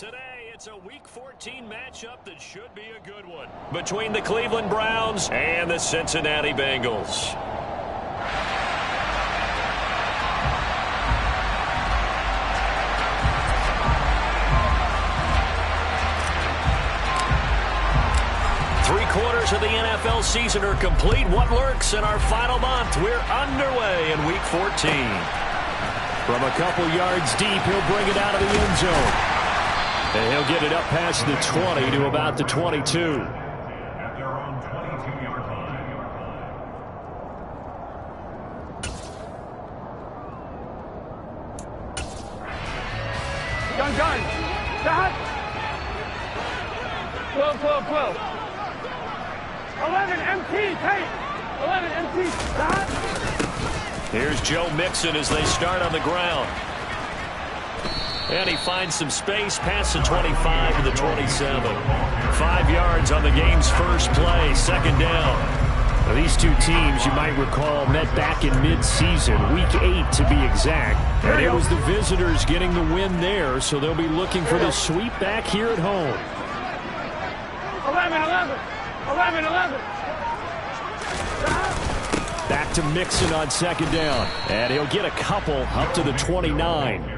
Today, it's a Week 14 matchup that should be a good one between the Cleveland Browns and the Cincinnati Bengals. Three-quarters of the NFL season are complete. What lurks in our final month? We're underway in Week 14. From a couple yards deep, he'll bring it out of the end zone. And he'll get it up past the 20 to about the 22. At their own 22-yard line. Gun. Stop. 12. 11 MT, tape. 11 MT, stop. Here's Joe Mixon as they start on the ground. And he finds some space past the 25 to the 27. 5 yards on the game's first play, second down. Now, these two teams, you might recall, met back in mid-season, Week 8 to be exact. And it was the visitors getting the win there, so they'll be looking for the sweep back here at home. 11. Back to Mixon on second down. And he'll get a couple up to the 29.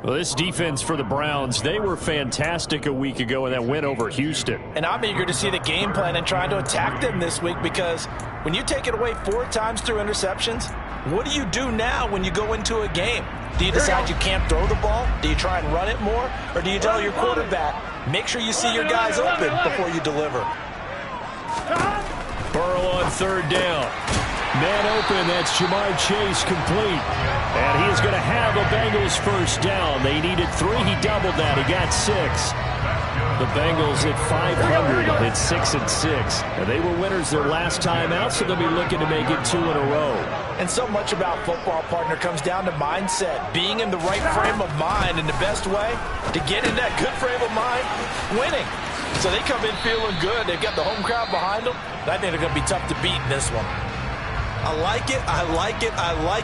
Well, this defense for the Browns, they were fantastic a week ago in that win over Houston. And I'm eager to see the game plan and trying to attack them this week, because when you take it away 4 times through interceptions, what do you do now when you go into a game? Do you decide you can't throw the ball? Do you try and run it more? Or do you tell your quarterback, make sure you see your guys open before you deliver? Burrow on third down. Man open, that's Jamar Chase complete. And he is going to have a Bengals first down. They needed 3, he doubled that, he got 6. The Bengals at 500, at 6-6. And they were winners their last time out, so they'll be looking to make it 2 in a row. And so much about football, partner, comes down to mindset. Being in the right frame of mind, and the best way to get in that good frame of mind, winning. So they come in feeling good. They've got the home crowd behind them. I think they're going to be tough to beat in this one. I like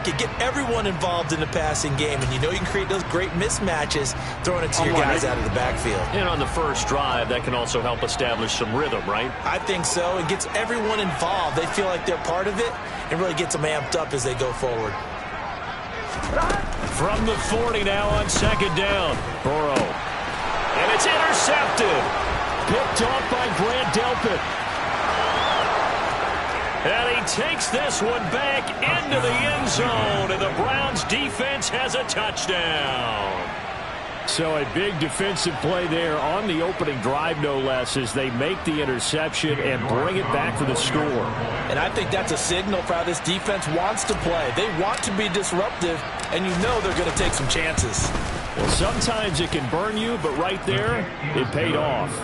it. Get everyone involved in the passing game. And you know you can create those great mismatches throwing it to your guys out of the backfield. And on the first drive, that can also help establish some rhythm, right? I think so. It gets everyone involved. They feel like they're part of it. It really gets them amped up as they go forward. From the 40 now on second down. Burrow. And it's intercepted. Picked off by Grant Delpit. And he takes this one back into the end zone, and the Browns defense has a touchdown. So a big defensive play there on the opening drive, no less, as they make the interception and bring it back for the score. And I think that's a signal for how this defense wants to play. They want to be disruptive, and you know they're going to take some chances. Well, sometimes it can burn you, but right there, it paid off.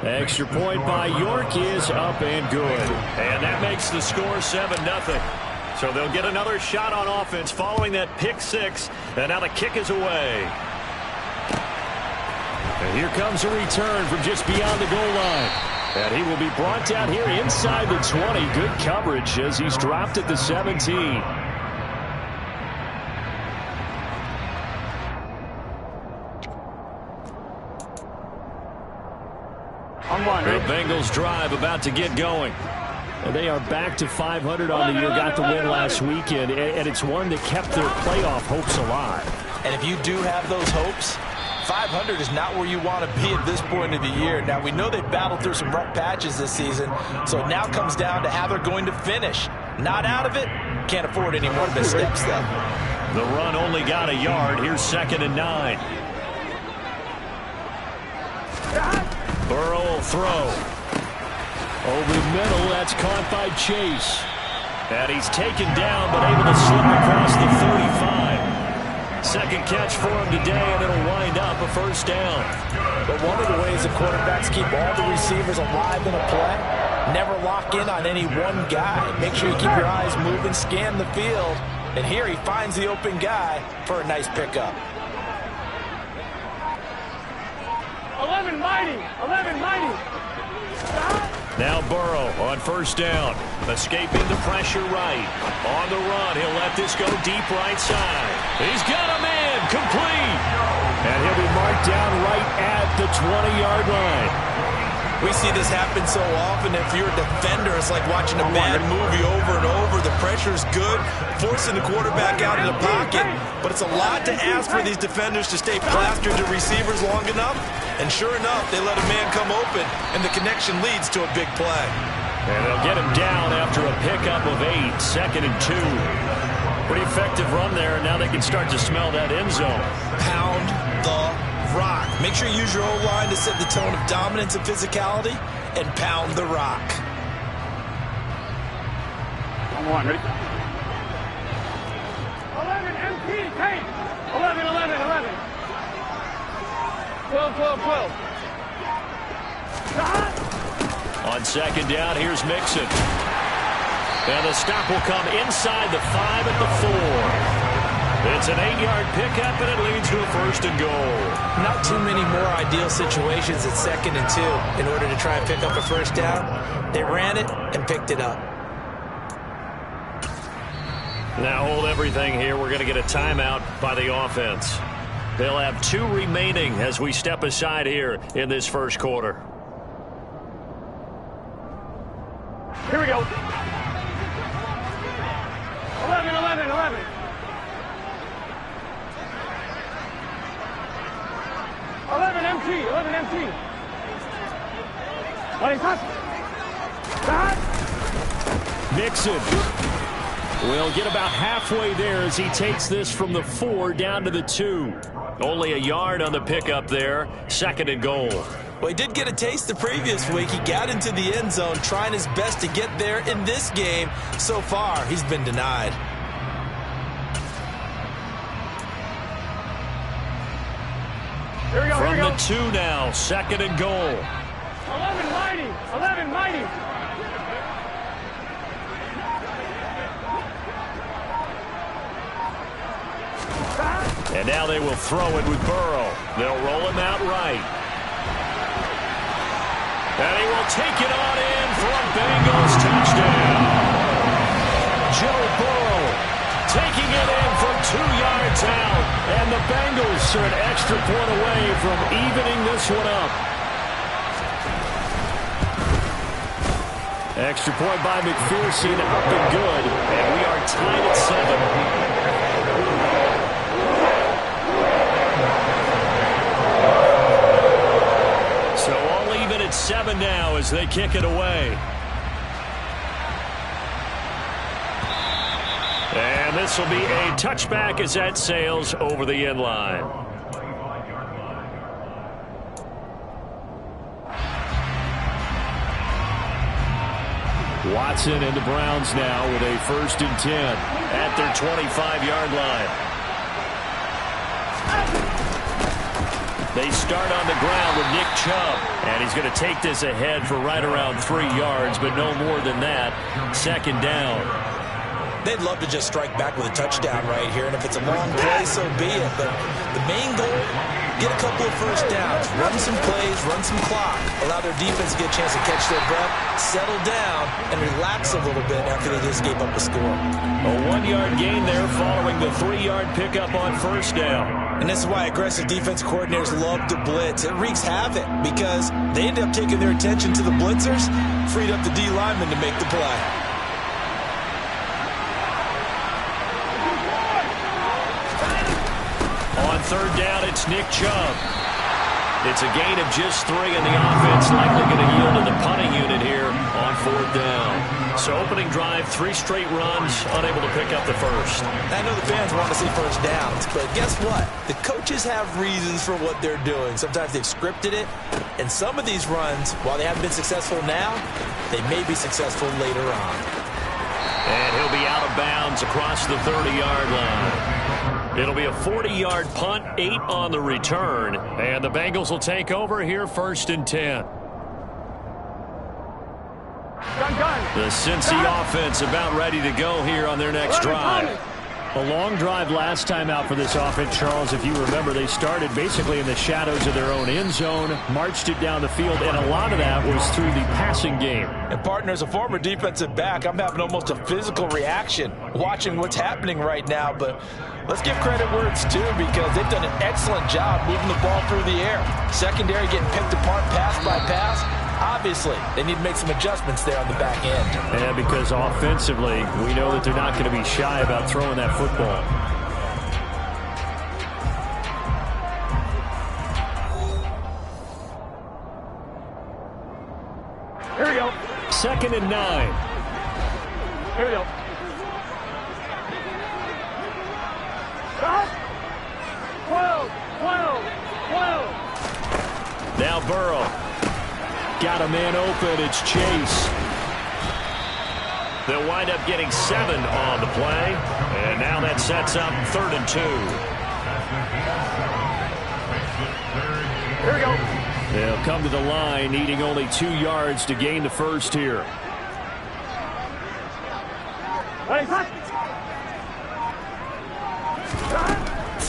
Extra point by York is up and good. And that makes the score 7-0. So they'll get another shot on offense following that pick 6. And now the kick is away. And here comes a return from just beyond the goal line. And he will be brought down here inside the 20. Good coverage as he's dropped at the 17. The Bengals drive about to get going. And they are back to 500 on the year. Got the win last weekend, and it's one that kept their playoff hopes alive. And if you do have those hopes, 500 is not where you want to be at this point of the year. Now, we know they've battled through some rough patches this season, so it now comes down to how they're going to finish. Not out of it, can't afford any more missteps, though. The run only got a yard. Here's 2nd and 9. Burrow will throw. Over the middle, that's caught by Chase. And he's taken down, but able to slip across the 35. Second catch for him today, and it'll wind up a first down. But one of the ways the quarterbacks keep all the receivers alive in a play, never lock in on any one guy. Make sure you keep your eyes moving, scan the field. And here he finds the open guy for a nice pickup. 11 mighty. Now Burrow on first down. Escaping the pressure right. On the run, he'll let this go deep right side. He's got a man complete. And he'll be marked down right at the 20-yard line. We see this happen so often. If you're a defender, it's like watching a bad movie over and over. The pressure's good, forcing the quarterback out of the pocket. But it's a lot to ask for these defenders to stay plastered to receivers long enough. And sure enough, they let a man come open, and the connection leads to a big play. And they'll get him down after a pickup of 8, 2nd and 2. Pretty effective run there, and now they can start to smell that end zone. Pound the rock. Make sure you use your O-line to set the tone of dominance and physicality, and pound the rock. Come on, ready? 11 MP, Kate. 11, 11, 11. 12, 12, 12. On 2nd down, here's Mixon. And the stop will come inside the 5 at the 4. It's an 8-yard pickup, and it leads to a 1st and goal. Not too many more ideal situations at 2nd and 2 in order to try and pick up a 1st down. They ran it and picked it up. Now hold everything here. We're going to get a timeout by the offense. They'll have 2 remaining as we step aside here in this 1st quarter. Here we go. 11, 11, 11. 11 MT, 11 MT. What is that? Mixon will get about halfway there as he takes this from the 4 down to the 2. Only a yard on the pickup there. 2nd and goal. Well, he did get a taste the previous week. He got into the end zone trying his best to get there in this game. So far, he's been denied. Here we go, From here we go. the 2 now. 2nd and goal. 11 mighty, 11 mighty. And now they will throw it with Burrow. They'll roll him out right. And he will take it on in for a Bengals touchdown. Joe Burrow taking it in from 2 yards out. And the Bengals are an extra point away from evening this one up. Extra point by McPherson, up and good. And we are tied at 7. So all even at 7 now as they kick it away. And this will be a touchback as that sails over the end line. Watson and the Browns now with a 1st and 10 at their 25-yard line. They start on the ground with Nick Chubb, and he's going to take this ahead for right around 3 yards, but no more than that. 2nd down. They'd love to just strike back with a touchdown right here, and if it's a long play, so be it. But the main goal, get a couple of 1st downs, run some plays, run some clock, allow their defense to get a chance to catch their breath, settle down, and relax a little bit after they just gave up a score. A 1-yard gain there following the 3-yard pickup on 1st down. And this is why aggressive defense coordinators love to blitz. It wreaks havoc because they end up taking their attention to the blitzers, freed up the D lineman to make the play. On 3rd down, it's Nick Chubb. It's a gain of just 3, and the offense likely going to yield to the punting unit here on 4th down. So opening drive, 3 straight runs, unable to pick up the 1st. I know the fans want to see 1st downs, but guess what? The coaches have reasons for what they're doing. Sometimes they've scripted it, and some of these runs, while they haven't been successful now, they may be successful later on. And he'll be out of bounds across the 30-yard line. It'll be a 40-yard punt, 8 on the return, and the Bengals will take over here 1st and 10. Gun. The Cincy offense about ready to go here on their next drive. A long drive last time out for this offense, Charles. If you remember, they started basically in the shadows of their own end zone, marched it down the field, and a lot of that was through the passing game. And, partner, as a former defensive back, I'm having almost a physical reaction watching what's happening right now. But let's give credit where it's due, because they've done an excellent job moving the ball through the air. Secondary getting picked apart pass by pass. Obviously, they need to make some adjustments there on the back end. Yeah, because offensively, we know that they're not going to be shy about throwing that football. Here we go. 2nd and 9. Here we go. Stop. 12, 12, 12. Now Burrow. Got a man open. It's Chase. They'll wind up getting 7 on the play. And now that sets up 3rd and 2. Here we go. They'll come to the line, needing only 2 yards to gain the first here. Ready, set.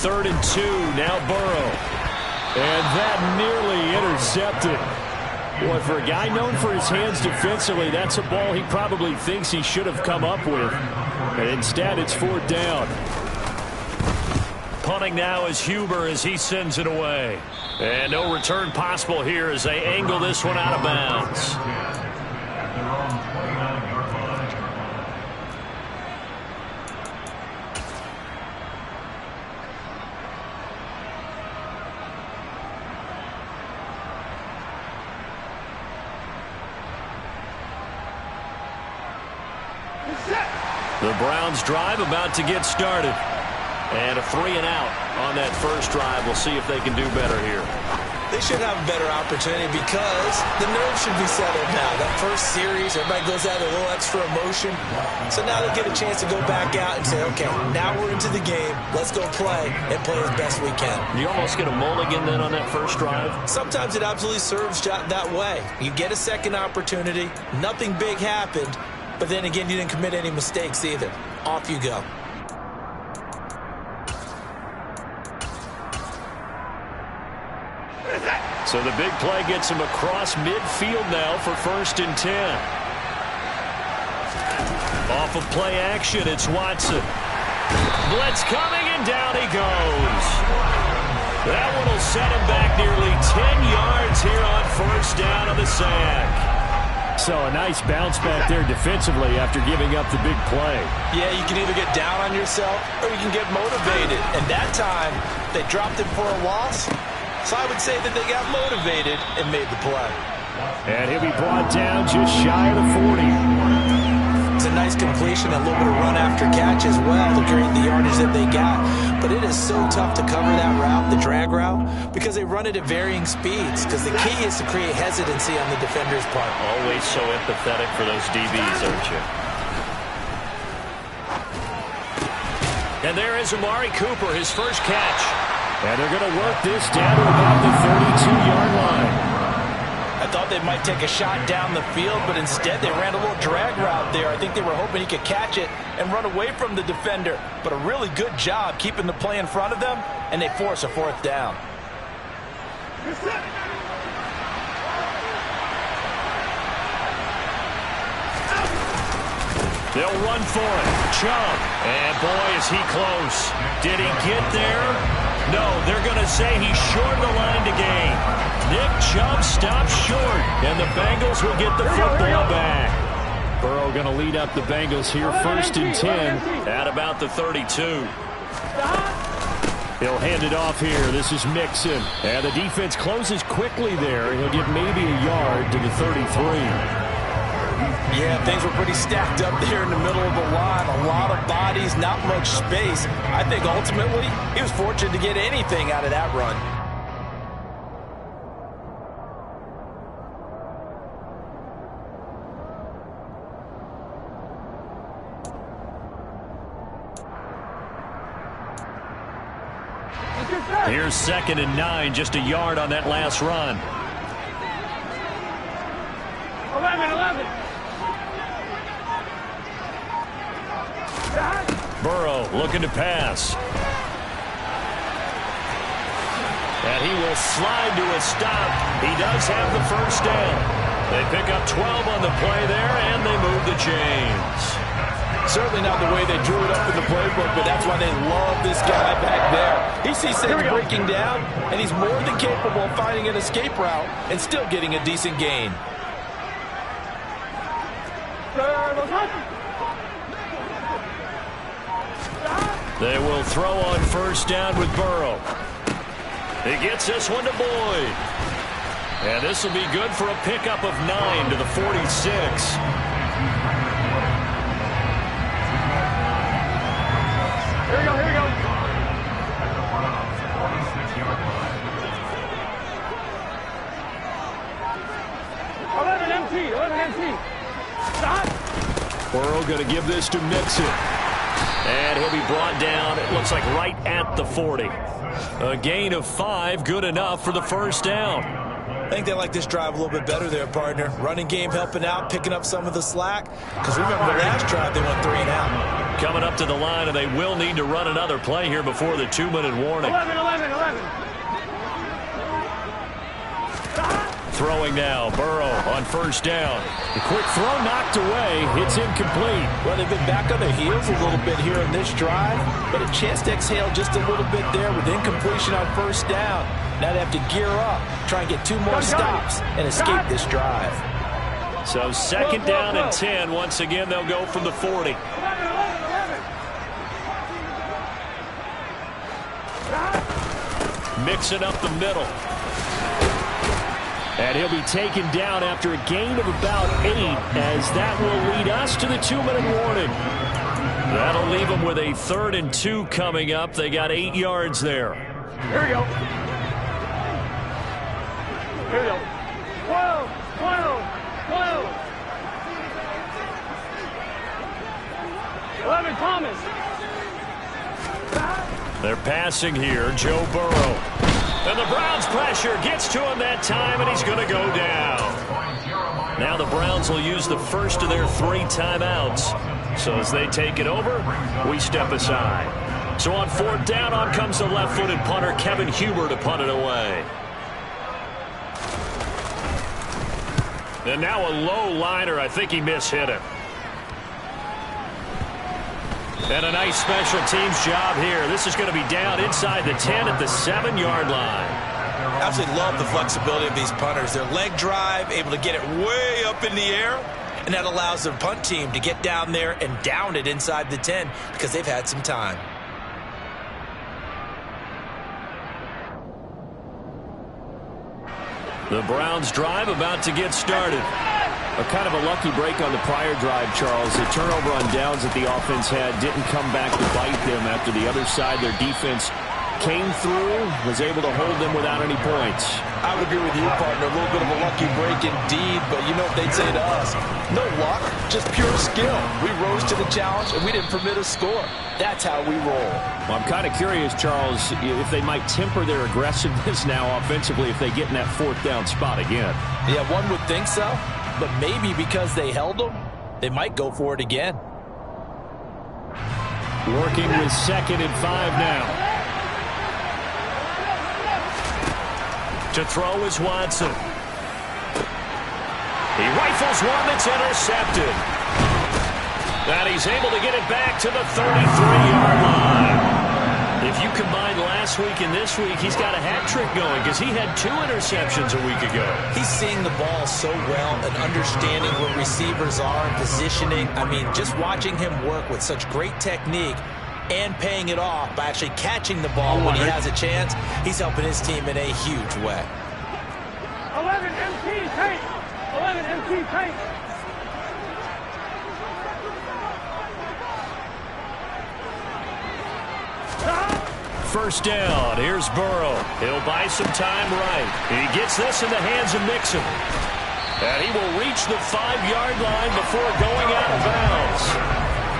3rd and 2. Now Burrow. And that nearly intercepted. Boy, for a guy known for his hands defensively, that's a ball he probably thinks he should have come up with. And instead, it's 4th down. Punting now is Huber as he sends it away. And no return possible here as they angle this one out of bounds. At their own 29-yard line. The Browns drive about to get started. And a 3-and-out on that first drive. We'll see if they can do better here. They should have a better opportunity because the nerves should be settled now. That first series, everybody goes out with a little extra emotion. So now they get a chance to go back out and say, okay, now we're into the game. Let's go play and play as best we can. You almost get a mulligan then on that first drive? Sometimes it absolutely serves that way. You get a second opportunity. Nothing big happened. But then again, you didn't commit any mistakes either. Off you go. So the big play gets him across midfield now for 1st and 10. Off of play action, it's Watson. Blitz coming, and down he goes. That one will set him back nearly 10 yards here on 1st down on the sack. So a nice bounce back there defensively after giving up the big play. Yeah, you can either get down on yourself or you can get motivated. And that time, they dropped him for a loss. So I would say that they got motivated and made the play. And he'll be brought down just shy of the 40. It's a nice completion, a little bit of run after catch as well to create the yardage that they got. But it is so tough to cover that route, the drag route, because they run it at varying speeds. Because the key is to create hesitancy on the defender's part. Always so empathetic for those DBs, aren't you? And there is Amari Cooper, his first catch. And they're going to work this down to about the 32-yard line. I thought they might take a shot down the field, but instead they ran a little drag route there. I think they were hoping he could catch it and run away from the defender. But a really good job keeping the play in front of them, and they force a 4th down. They'll run for it. Chubb. And boy, is he close. Did he get there? No, they're going to say he's short of the line to gain. Nick Chubb stops short, and the Bengals will get the football back. Burrow going to lead up the Bengals here, 1st and 10. At about the 32. He'll hand it off here. This is Mixon. And the defense closes quickly there. He'll get maybe a yard to the 33. Yeah, things were pretty stacked up there in the middle of the line. A lot of bodies, not much space. I think ultimately he was fortunate to get anything out of that run. Here's 2nd and 9, just a yard on that last run. 11. Burrow looking to pass. And he will slide to a stop. He does have the first down. They pick up 12 on the play there, and they move the chains. Certainly not the way they drew it up in the playbook, but that's why they love this guy back there. He sees things breaking down, and he's more than capable of finding an escape route and still getting a decent gain. They will throw on first down with Burrow. He gets this one to Boyd. And this will be good for a pickup of 9 to the 46. Here we go, here we go. 11 MT. Stop. Burrow going to give this to Mixon. And he'll be brought down, it looks like right at the 40. A gain of 5, good enough for the first down. I think they like this drive a little bit better there, partner. Running game helping out, picking up some of the slack. Because remember the last drive, they went 3 and out. Coming up to the line, and they will need to run another play here before the 2-minute warning. 11. Throwing now, Burrow on first down. The quick throw knocked away. It's incomplete. Well, they've been back on their heels a little bit here in this drive, but a chance to exhale just a little bit there with incompletion on first down. Now they have to gear up, try and get 2 more stops and escape this drive. So second down and 10. Once again, they'll go from the 40. 11. Mixing up the middle. And he'll be taken down after a gain of about 8, as that will lead us to the 2-minute warning. That'll leave them with a 3rd and 2 coming up. They got 8 yards there. Here we go. 12. 11 Thomas. They're passing here, Joe Burrow. And the Browns' pressure gets to him that time, and he's going to go down. Now the Browns will use the first of their 3 timeouts. So as they take it over, we step aside. So on 4th down, on comes the left-footed punter, Kevin Huber, to punt it away. And now a low liner. I think he mishit it. And a nice special teams job here. This is going to be down inside the 10 at the 7-yard line. Absolutely love the flexibility of these punters. Their leg drive, able to get it way up in the air, and that allows their punt team to get down there and down it inside the 10 because they've had some time. The Browns drive about to get started. A kind of a lucky break on the prior drive, Charles. The turnover on downs that the offense had didn't come back to bite them after the other side. Their defense came through, was able to hold them without any points. I would agree with you, partner. A little bit of a lucky break indeed, but you know what they'd say to us? No luck, just pure skill. We rose to the challenge, and we didn't permit a score. That's how we roll. Well, I'm kind of curious, Charles, if they might temper their aggressiveness now offensively if they get in that 4th down spot again. Yeah, one would think so, but maybe because they held them, they might go for it again. Working with 2nd and 5 now. To throw is Watson. He rifles one that's intercepted. And he's able to get it back to the 33-yard line. If you combine last week and this week, he's got a hat trick going because he had 2 interceptions a week ago. He's seeing the ball so well and understanding where receivers are and positioning. I mean, just watching him work with such great technique and paying it off by actually catching the ball when he has a chance, he's helping his team in a huge way. 11 MT tape. 11 MT tape. First down. Here's Burrow. He'll buy some time right. He gets this in the hands of Mixon. And he will reach the 5-yard line before going out of bounds.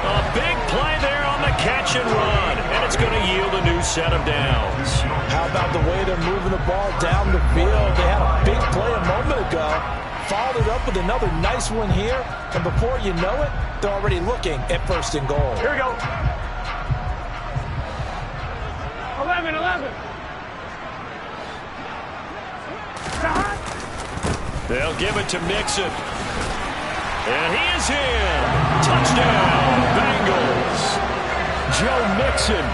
A big play there on the catch and run, and it's going to yield a new set of downs. How about the way they're moving the ball down the field? They had a big play a moment ago, followed it up with another nice one here, and before you know it, they're already looking at 1st and goal. Here we go. They'll give it to Mixon. And he is in. Touchdown, Bengals. Joe Mixon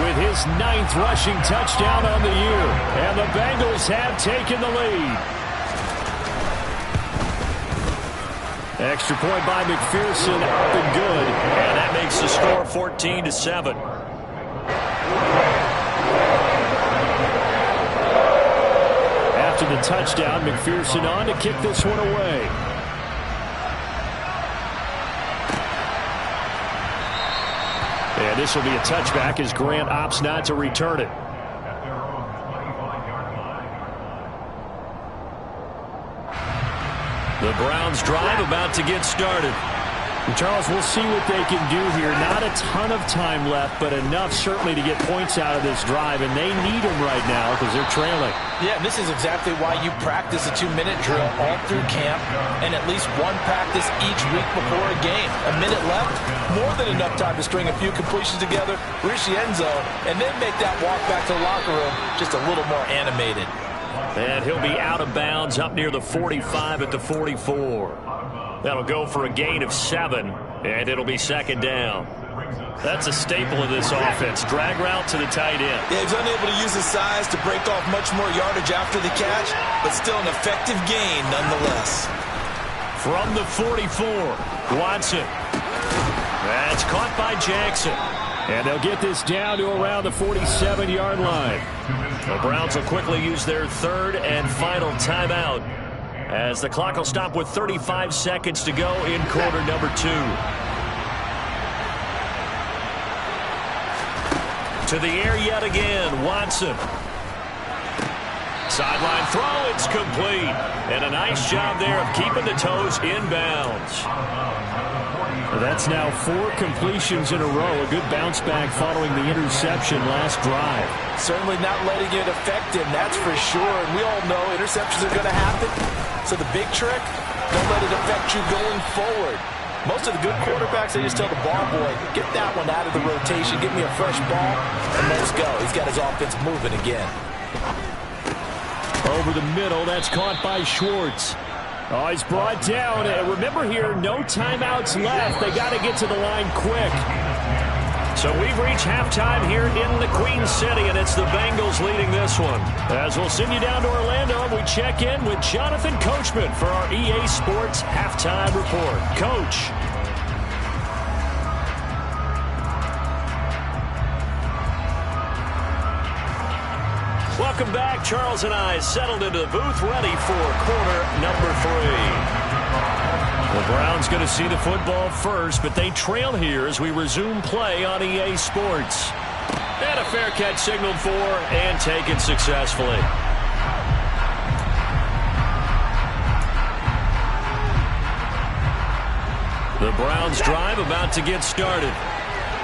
with his 9th rushing touchdown on the year. And the Bengals have taken the lead. Extra point by McPherson, up and good. And that makes the score 14-7. After the touchdown, McPherson on to kick this one away. And this will be a touchback as Grant opts not to return it. The Browns drive about to get started. And Charles, we'll see what they can do here. Not a ton of time left, but enough certainly to get points out of this drive, and they need them right now because they're trailing. Yeah, this is exactly why you practice a 2-minute drill all through camp and at least one practice each week before a game. A minute left, more than enough time to string a few completions together, reach the end zone, and then make that walk back to the locker room just a little more animated. And he'll be out of bounds up near the 45 at the 44. That'll go for a gain of 7, and it'll be second down. That's a staple of this offense. Drag route to the tight end. Yeah, he's unable to use his size to break off much more yardage after the catch, but still an effective gain nonetheless. From the 44, Watson. That's caught by Jackson. And they'll get this down to around the 47-yard line. The Browns will quickly use their 3rd and final timeout, as the clock will stop with 35 seconds to go in quarter number 2. To the air yet again, Watson. Sideline throw, it's complete. And a nice job there of keeping the toes inbounds. That's now 4 completions in a row. A good bounce back following the interception last drive. Certainly not letting it affect him, that's for sure. And we all know interceptions are going to happen. So the big trick, don't let it affect you going forward. Most of the good quarterbacks, they just tell the ball boy, get that one out of the rotation, give me a fresh ball, and let's go. He's got his offense moving again. Over the middle, that's caught by Schwartz. Oh, he's brought down. Remember here, no timeouts left. They got to get to the line quick. So we've reached halftime here in the Queen City, and it's the Bengals leading this one. As we'll send you down to Orlando, and we check in with Jonathan Coachman for our EA Sports Halftime Report. Coach. Welcome back. Charles and I settled into the booth, ready for quarter number 3. The Browns going to see the football first, but they trail here as we resume play on EA Sports. And a fair catch signaled for and taken successfully. The Browns drive about to get started.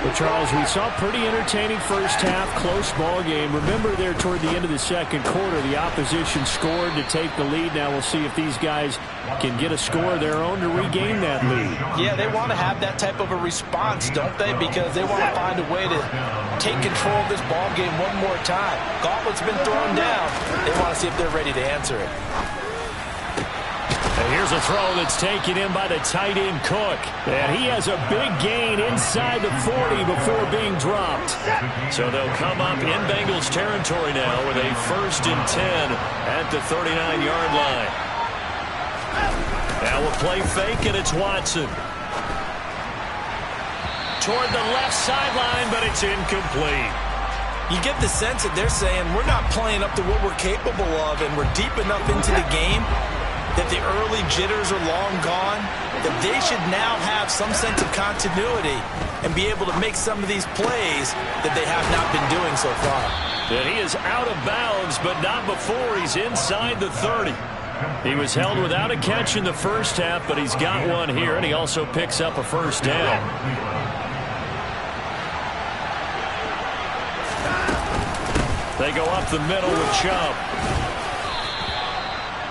Well, Charles, we saw a pretty entertaining first half, close ball game. Remember there toward the end of the second quarter, the opposition scored to take the lead. Now we'll see if these guys can get a score of their own to regain that lead. Yeah, they want to have that type of a response, don't they? Because they want to find a way to take control of this ball game one more time. Gauntlet's been thrown down. They want to see if they're ready to answer it. And here's a throw that's taken in by the tight end Cook. And he has a big gain inside the 40 before being dropped. So they'll come up in Bengals territory now with a 1st and 10 at the 39-yard line. Now we'll play fake, and it's Watson. Toward the left sideline, but it's incomplete. You get the sense that they're saying we're not playing up to what we're capable of, and we're deep enough into the game that the early jitters are long gone, that they should now have some sense of continuity and be able to make some of these plays that they have not been doing so far. And he is out of bounds, but not before he's inside the 30. He was held without a catch in the first half, but he's got one here, and he also picks up a first down. They go up the middle with Chubb.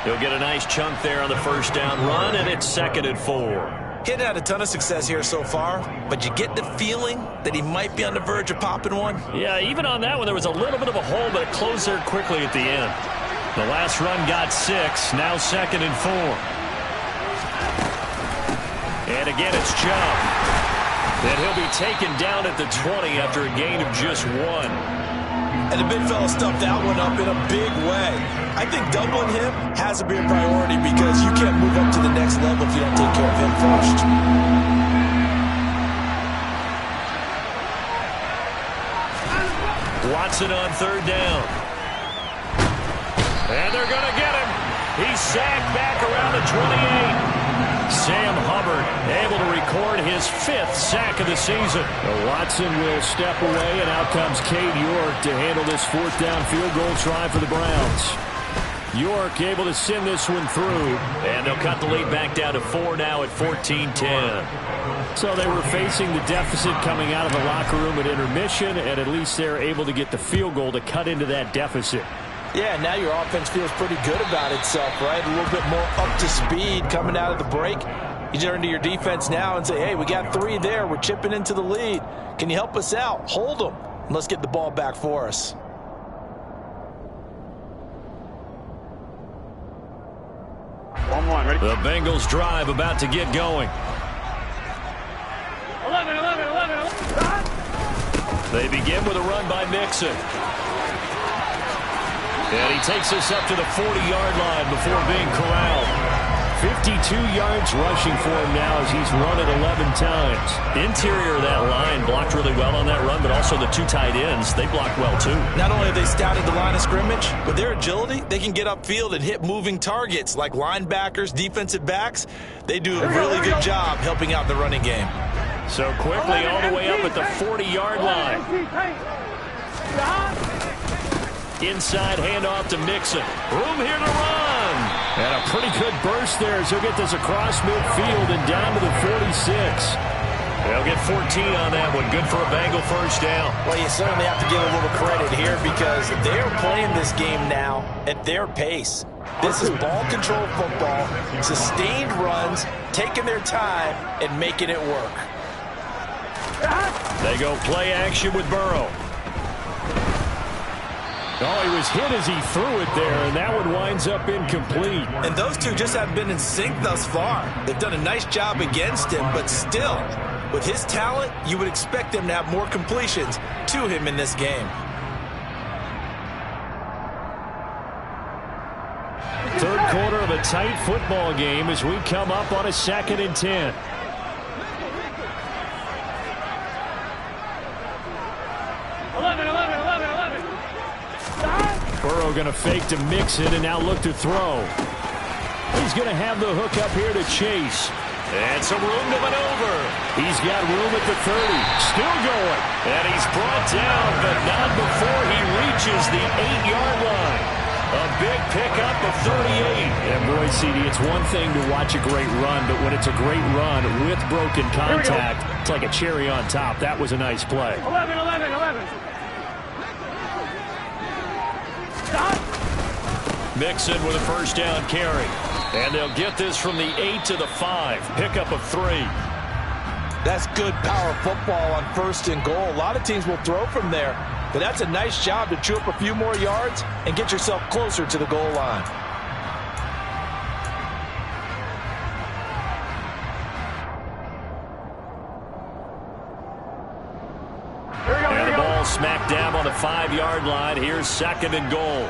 He'll get a nice chunk there on the first down run, and it's 2nd and 4. He hadn't had a ton of success here so far, but you get the feeling that he might be on the verge of popping one. Yeah, even on that one, there was a little bit of a hole, but it closed there quickly at the end. The last run got 6. Now 2nd and 4. And again, it's Chubb. And he'll be taken down at the 20 after a gain of just 1. And the big fella stuffed that one up in a big way. I think doubling him has to be a priority because you can't move up to the next level if you don't take care of him first. Watson on 3rd down. And they're going to get him. He's sacked back around the 28. Sam Hubbard able to record his 5th sack of the season. Watson will step away, and out comes Cade York to handle this 4th down field goal try for the Browns. York able to send this one through. And they'll cut the lead back down to 4 now at 14-10. So they were facing the deficit coming out of the locker room at intermission, and at least they're able to get the field goal to cut into that deficit. Yeah, now your offense feels pretty good about itself, right? A little bit more up to speed coming out of the break. You turn to your defense now and say, hey, we got 3 there. We're chipping into the lead. Can you help us out? Hold them. And let's get the ball back for us. The Bengals drive about to get going. 11. They begin with a run by Mixon. And he takes us up to the 40-yard line before being corralled. 52 yards rushing for him now as he's run it 11 times. Interior of that line blocked really well on that run, but also the 2 tight ends, they blocked well too. Not only have they scouted the line of scrimmage, with their agility, they can get upfield and hit moving targets like linebackers, defensive backs. They do a really good job helping out the running game. So quickly all the way up at the 40-yard line. Inside handoff to Mixon. Room here to run. And a pretty good burst there as he'll get this across midfield and down to the 46. They'll get 14 on that one. Good for a Bengal 1st down. Well, you certainly have to give a little credit here because they're playing this game now at their pace. This is ball control football, sustained runs, taking their time, and making it work. They go play action with Burrow. Oh, he was hit as he threw it there, and that one winds up incomplete. And those two just haven't been in sync thus far. They've done a nice job against him, but still, with his talent, you would expect him to have more completions to him in this game. Third quarter of a tight football game as we come up on a 2nd and 10. Burrow going to fake to Mixon and now look to throw. He's going to have the hook up here to Chase. And some room to maneuver. He's got room at the 30. Still going. And he's brought down, but not before he reaches the 8-yard line. A big pickup of 38. And boy, CD, it's one thing to watch a great run, but when it's a great run with broken contact, it's like a cherry on top. That was a nice play. 11. Mixon with a 1st down carry. And they'll get this from the 8 to the 5. Pickup of 3. That's good power football on 1st and goal. A lot of teams will throw from there, but that's a nice job to chew up a few more yards and get yourself closer to the goal line. And the ball smack dab on the 5-yard line. Here's 2nd and goal.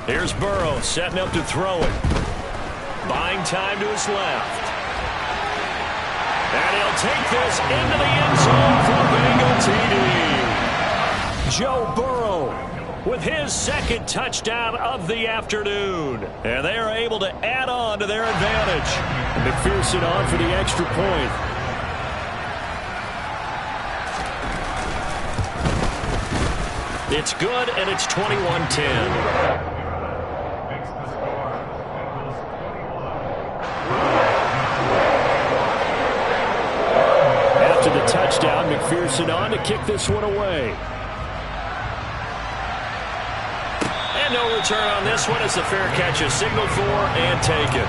Here's Burrow setting up to throw it. Buying time to his left. And he'll take this into the end zone for Bengal TD. Joe Burrow with his 2nd touchdown of the afternoon. And they are able to add on to their advantage. McPherson on for the extra point. It's good, and it's 21-10. After the touchdown, McPherson on to kick this one away. And no return on this one. It's a fair catch, is signaled for and taken.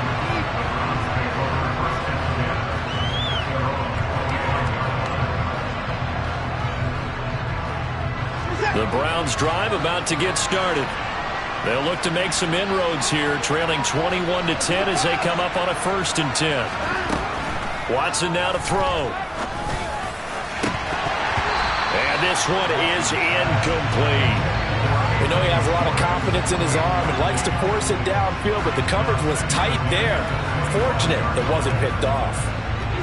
The Browns drive about to get started. They'll look to make some inroads here, trailing 21-10 as they come up on a 1st and 10. Watson now to throw. And this one is incomplete. We know he has a lot of confidence in his arm and likes to force it downfield, but the coverage was tight there. Fortunate it wasn't picked off.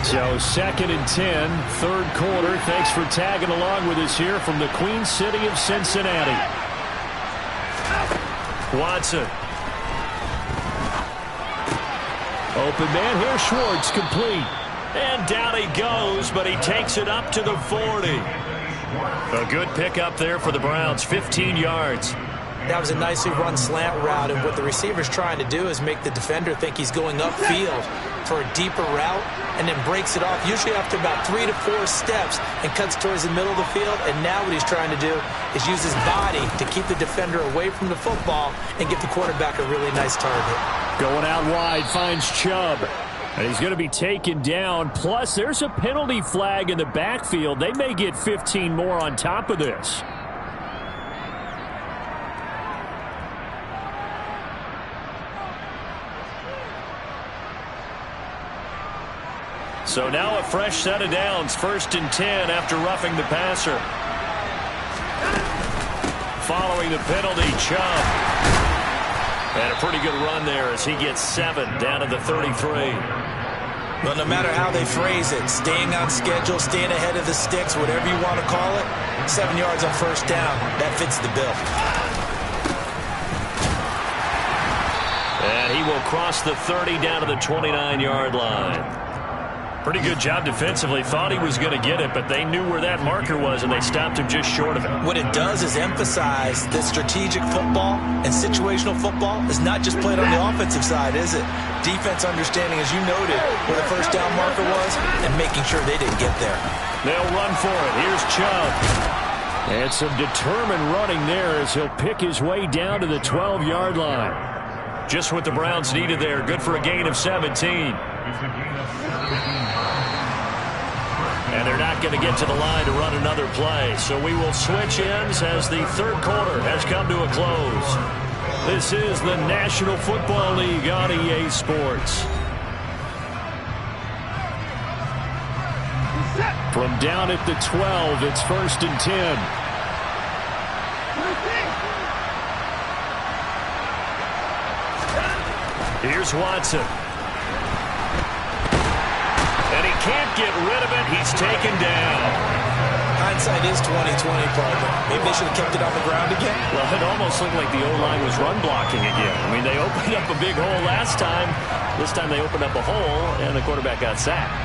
So 2nd and 10, 3rd quarter. Thanks for tagging along with us here from the Queen City of Cincinnati. Watson. Open man here, Schwartz, complete. And down he goes, but he takes it up to the 40. A good pickup there for the Browns, 15 yards. That was a nicely run slant route, and what the receiver's trying to do is make the defender think he's going upfield for a deeper route, and then breaks it off, usually after about 3 to 4 steps, and cuts towards the middle of the field. And now what he's trying to do is use his body to keep the defender away from the football and give the quarterback a really nice target. Going out wide, finds Chubb. And he's going to be taken down. Plus, there's a penalty flag in the backfield. They may get 15 more on top of this. So now a fresh set of downs, 1st and 10 after roughing the passer. Following the penalty, Chubb. And a pretty good run there as he gets 7 down to the 33. Well, no matter how they phrase it, staying on schedule, staying ahead of the sticks, whatever you want to call it, 7 yards on 1st down, that fits the bill. And he will cross the 30 down to the 29-yard line. Pretty good job defensively. Thought he was going to get it, but they knew where that marker was, and they stopped him just short of it. What it does is emphasize that strategic football and situational football is not just played on the offensive side, is it? Defense understanding, as you noted, where the 1st down marker was and making sure they didn't get there. They'll run for it. Here's Chubb. And some determined running there as he'll pick his way down to the 12-yard line. Just what the Browns needed there. Good for a gain of 17. And they're not going to get to the line to run another play. So we will switch ends as the 3rd quarter has come to a close. This is the National Football League on EA Sports. From down at the 12, it's 1st and 10. Here's Watson. And he can't get rid of it. He's taken down. Hindsight is 20/20, partner. Maybe they should have kept it on the ground again. Well, it almost looked like the O-line was run blocking again. I mean, they opened up a big hole last time. This time they opened up a hole, and the quarterback got sacked.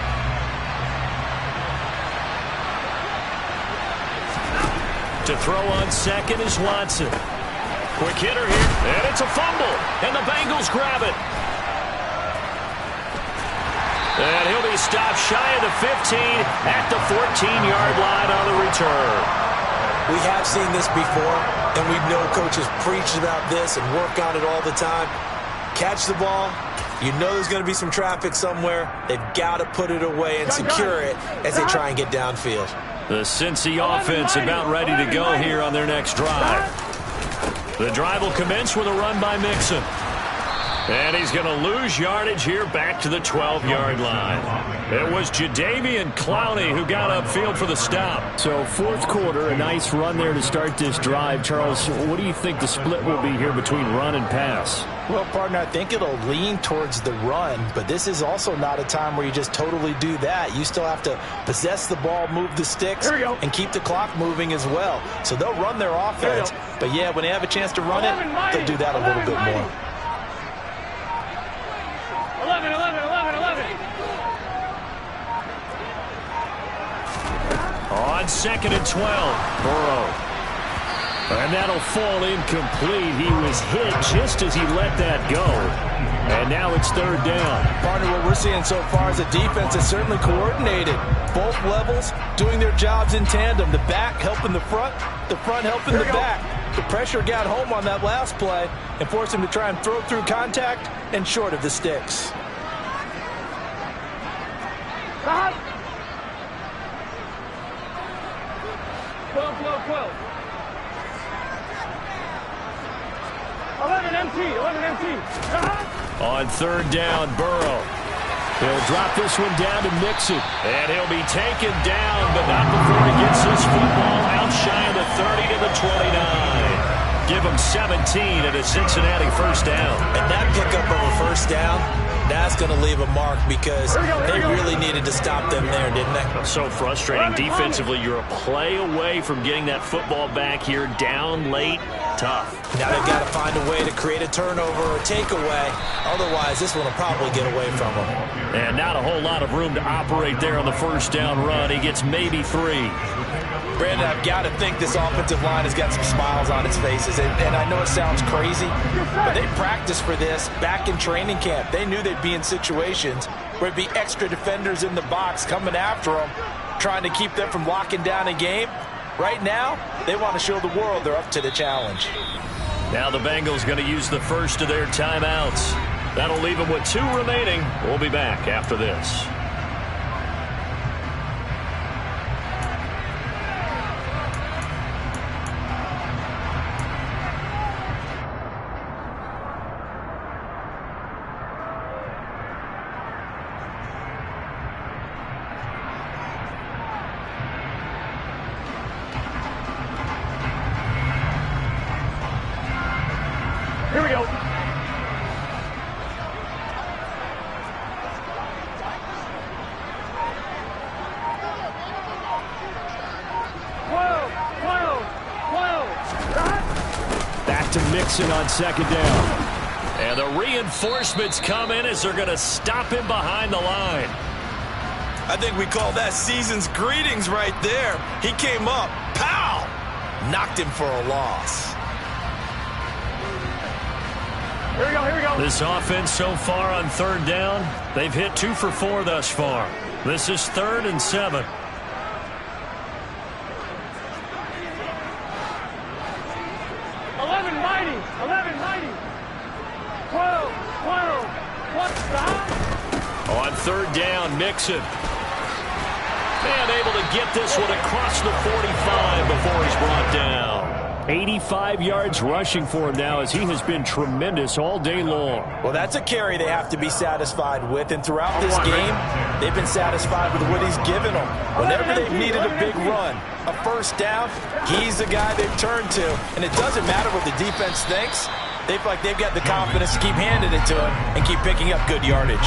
To throw on 2nd is Watson. Quick hitter here, and it's a fumble, and the Bengals grab it. And he'll be stopped shy of the 15 at the 14-yard line on the return. We have seen this before, and we know coaches preach about this and work on it all the time. Catch the ball. You know there's going to be some traffic somewhere. They've got to put it away and secure it as they try and get downfield. The Cincy offense about ready to go here on their next drive. The drive will commence with a run by Mixon. And he's going to lose yardage here back to the 12-yard line. It was Jadeveon Clowney who got upfield for the stop. So 4th quarter, a nice run there to start this drive. Charles, what do you think the split will be here between run and pass? Well, partner, I think it'll lean towards the run, but this is also not a time where you just totally do that. You still have to possess the ball, move the sticks, and keep the clock moving as well. So they'll run their offense, but yeah, when they have a chance to run it, they'll do that a little bit more. 11. On 2nd and 12, Burrow. And that'll fall incomplete. He was hit just as he let that go. And now it's 3rd down. Partner, what we're seeing so far is a defense that's certainly coordinated. Both levels doing their jobs in tandem. The back helping the front helping the back. The pressure got home on that last play and forced him to try and throw through contact and short of the sticks. 11 MT, 11 MT. On third down, Burrow. He'll drop this one down to Mixon. And he'll be taken down, but not before he gets this football out shy of the 30 to the 29. Give him 17 at a Cincinnati first down. And that pickup of a first down, that's going to leave a mark because they really needed to stop them there, didn't they? So frustrating defensively. You're a play away from getting that football back here down late. Tough. Now they've got to find a way to create a turnover or takeaway. Otherwise, this one will probably get away from them. And not a whole lot of room to operate there on the first down run. He gets maybe 3. Brandon, I've got to think this offensive line has got some smiles on its faces. And I know it sounds crazy, but they practiced for this back in training camp. They knew they'd be in situations where there'd be extra defenders in the box coming after them, trying to keep them from locking down a game. Right now, they want to show the world they're up to the challenge. Now the Bengals going to use the first of their timeouts. That'll leave them with 2 remaining. We'll be back after this. Here we go. Back to Mixon on second down. And the reinforcements come in as they're going to stop him behind the line. I think we call that season's greetings right there. He came up, pow! Knocked him for a loss. Here we go, here we go. This offense so far on third down, they've hit 2 for 4 thus far. This is 3rd and 7. On third down, Mixon. And able to get this one across the 45 before he's brought down. 85 yards rushing for him now as he has been tremendous all day long. Well, that's a carry they have to be satisfied with. And throughout this game, they've been satisfied with what he's given them. Whenever they've needed a big run, a first down, he's the guy they've turned to. And it doesn't matter what the defense thinks. They feel like they've got the confidence to keep handing it to him and keep picking up good yardage.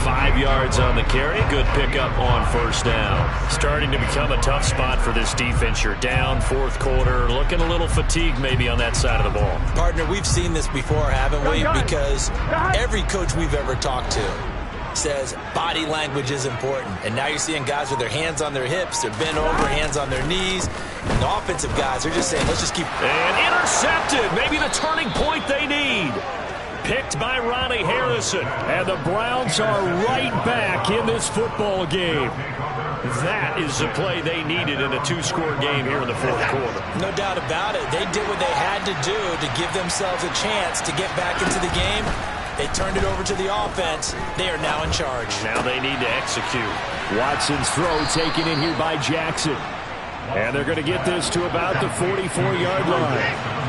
5 yards on the carry. Good pickup on first down. Starting to become a tough spot for this defense. You're down, 4th quarter. Looking a little fatigued maybe on that side of the ball. Partner, we've seen this before, haven't we? Because every coach we've ever talked to says body language is important. And now you're seeing guys with their hands on their hips. They're bent over, hands on their knees. And the offensive guys are just saying, let's just keep... And intercepted. Maybe the turning point they need. Picked by Ronnie Harrison. And the Browns are right back in this football game. That is the play they needed in a 2-score game here in the 4th quarter. No doubt about it. They did what they had to do to give themselves a chance to get back into the game. They turned it over to the offense. They are now in charge. Now they need to execute. Watson's throw taken in here by Jackson. And they're going to get this to about the 44-yard line.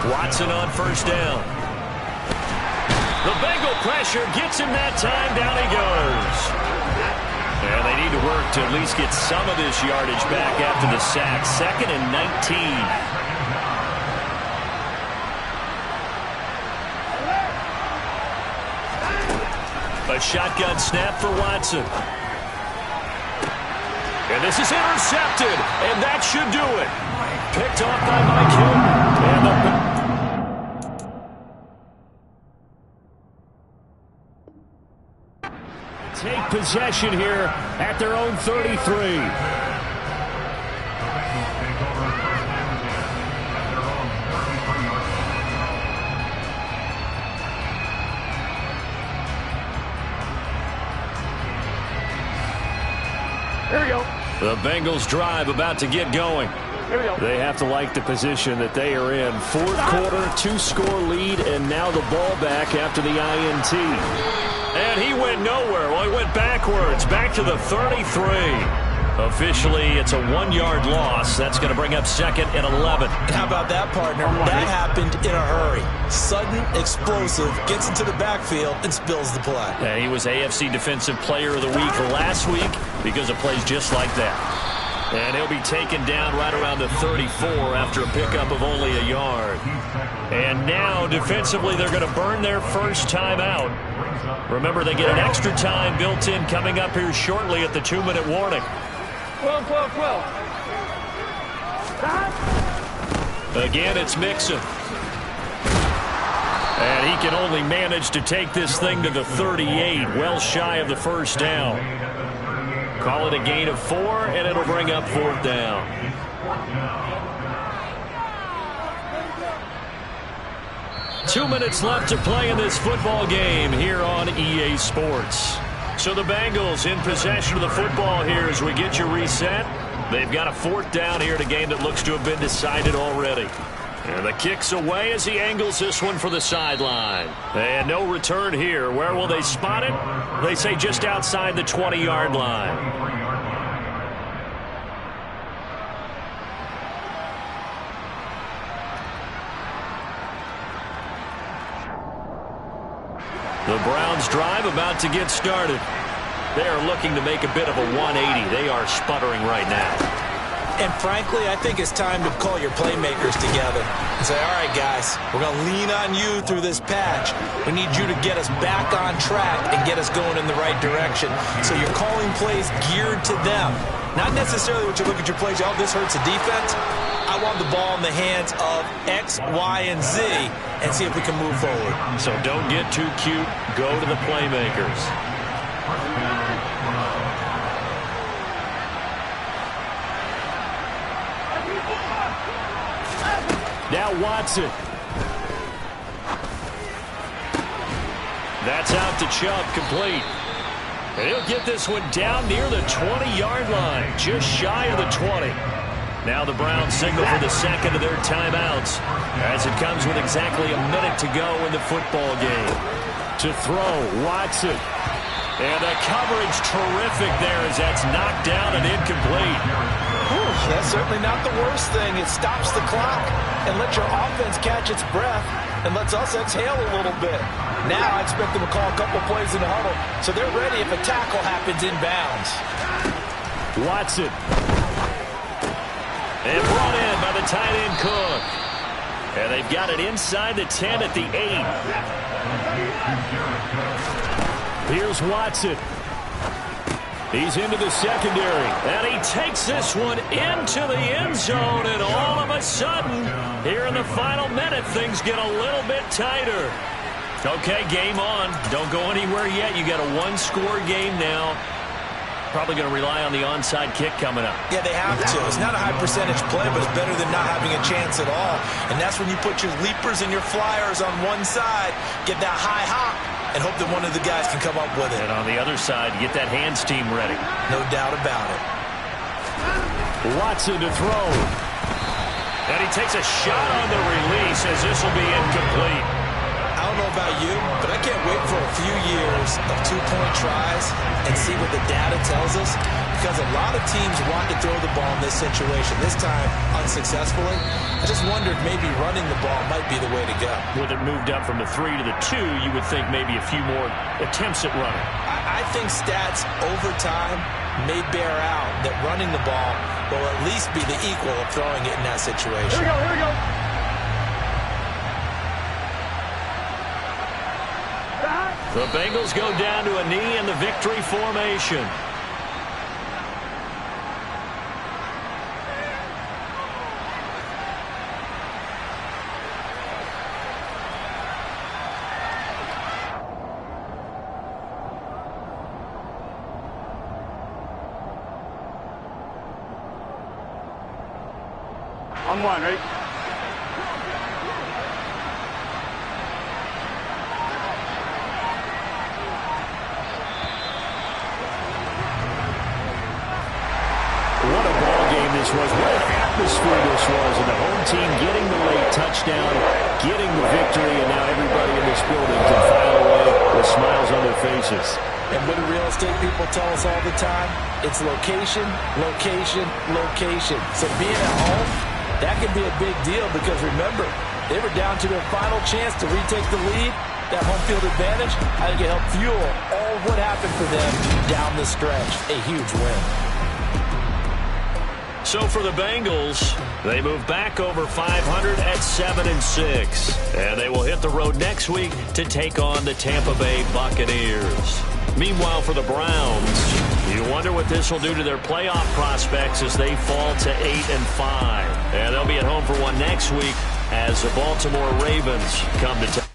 Watson on first down. The Bengal pressure gets him that time. Down he goes. And they need to work to at least get some of this yardage back after the sack. 2nd and 19. A shotgun snap for Watson. And this is intercepted. And that should do it. Picked off by Mike Hilton. And take possession here at their own 33. Here we go. The Bengals drive about to get going. Here we go. They have to like the position that they are in. 4th quarter, 2-score lead, and now the ball back after the INT. And he went nowhere. Well, he went backwards, back to the 33. Officially, it's a 1-yard loss. That's going to bring up 2nd and 11. How about that, partner? That happened in a hurry. Sudden, explosive, gets into the backfield, and spills the play. And he was AFC Defensive Player of the Week last week because of plays just like that. And he'll be taken down right around the 34 after a pickup of only a yard. And now, defensively, they're going to burn their first time out. Remember, they get an extra time built in coming up here shortly at the 2-minute warning. 12, 12, 12. Again, it's Mixon. And he can only manage to take this thing to the 38, well shy of the first down. Call it a gain of 4, and it'll bring up 4th down. Two minutes left to play in this football game here on EA Sports. So the Bengals in possession of the football here as we get you reset. They've got a 4th down here in a game that looks to have been decided already. And the kick's away as he angles this one for the sideline. And no return here. Where will they spot it? They say just outside the 20-yard line. The Browns drive about to get started. They are looking to make a bit of a 180. They are sputtering right now. And frankly, I think it's time to call your playmakers together and say, all right, guys, we're going to lean on you through this patch. We need you to get us back on track and get us going in the right direction. So you're calling plays geared to them. Not necessarily what you look at your plays, oh, this hurts the defense. I want the ball in the hands of X, Y, and Z and see if we can move forward. So don't get too cute. Go to the playmakers. Now Watson. That's out to Chubb, complete. And he'll get this one down near the 20-yard line, just shy of the 20. Now the Browns signal for the second of their timeouts as it comes with exactly a minute to go in the football game. To throw, Watson. And the coverage terrific there as that's knocked down and incomplete. Whew, that's certainly not the worst thing. It stops the clock and lets your offense catch its breath and lets us exhale a little bit. Now I expect them to call a couple plays in the huddle so they're ready if a tackle happens inbounds. Watson. And brought in by the tight end Cook. And they've got it inside the 10 at the 8. Here's Watson. He's into the secondary. And he takes this one into the end zone. And all of a sudden, here in the final minute, things get a little bit tighter. Okay, game on. Don't go anywhere yet. You got a one-score game now. Probably going to rely on the onside kick coming up. Yeah, they have to. It's not a high-percentage play, but it's better than not having a chance at all. And that's when you put your leapers and your flyers on one side, get that high hop, and hope that one of the guys can come up with it. And on the other side, get that hands team ready. No doubt about it. Watson to throw. And he takes a shot on the release as this will be incomplete. I don't know about you, but I can't wait for a few years of two-point tries and see what the data tells us, because a lot of teams want to throw the ball in this situation, this time unsuccessfully. I just wondered maybe running the ball might be the way to go. With it moved up from the 3 to the 2, you would think maybe a few more attempts at running. I think stats over time may bear out that running the ball will at least be the equal of throwing it in that situation. Here we go, here we go. The Bengals go down to a knee in the victory formation. On one, ready? What a ball game this was. What an atmosphere this was. And the home team getting the late touchdown getting the victory, and now everybody in this building can file away with smiles on their faces. And what do real estate people tell us all the time? It's location, location, location. So being at home, that can be a big deal because remember, they were down to their final chance to retake the lead. That home field advantage, I think it helped fuel all of what happened for them down the stretch. A huge win. So for the Bengals, they move back over 500 at 7-6. And they will hit the road next week to take on the Tampa Bay Buccaneers. Meanwhile, for the Browns, you wonder what this will do to their playoff prospects as they fall to 8-5. And they'll be at home for one next week as the Baltimore Ravens come to town.